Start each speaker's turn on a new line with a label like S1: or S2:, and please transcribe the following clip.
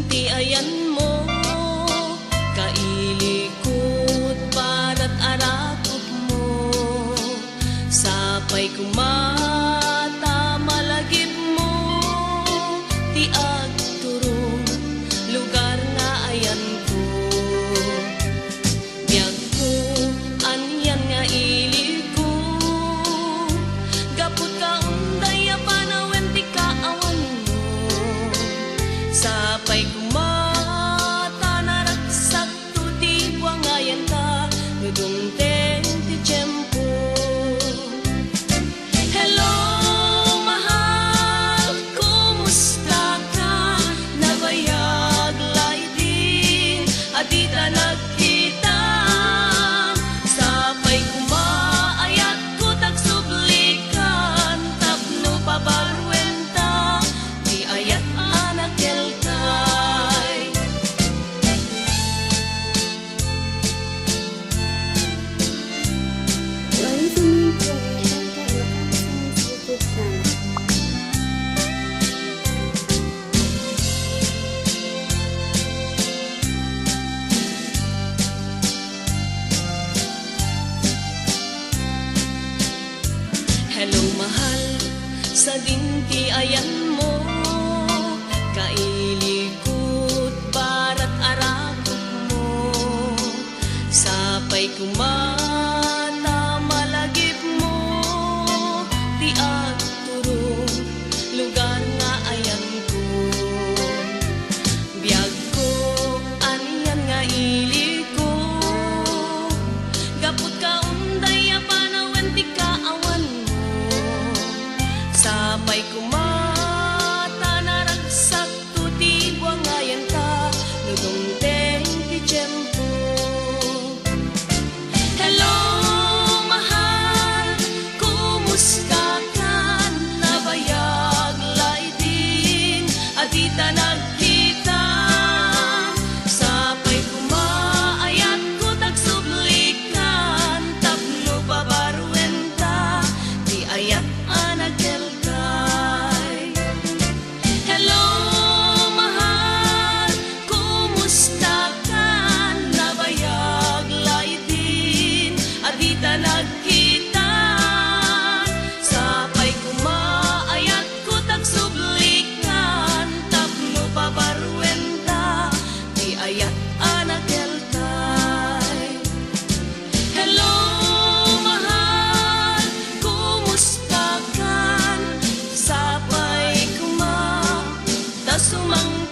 S1: ti ayan mo, kailikot para't arakot mo, sapay kumata malagip mo, ti agturong lugar nga ayan ko. Biyag ko anyan nga ili ko, gapot ka unday panawen ti kaawan mo, sapay kumata naragsak to ti buangayan ka, nudungteng ti tiyempo. Hello mahal, kumusta ka? Nabayag laydin at di ta nagkita, sapay kumaayat ko tagsublikan, tapno pabarwenta di ayat anak kelkay. Hello mahal, sa dinti ayan mo, kailikot para't arakot mo, sapay kumata malagip mo, ti agturong lugar nga ayan ko. Biyag ko anyan nga ili ko, gapot ka unday panawen ti kaawan mo, sapay kumata naragsak to ti buangayan ka, nudungteng ti tiyempo. Hello mahal, kumusta ka? Nabayag laydin at di ta nagkita, sapay kumaayat ko tagsublikan, tapno pabarwenta di ayat anak kelkay. Hello mahal, kumusta ka? Nabayag laydin at di ta nagkita, sapay kumaayat ko tagsublikan, tapno pabarwenta di ayat anak kelkay. Hello mahal, kumusta ka? Sapay kumata sumang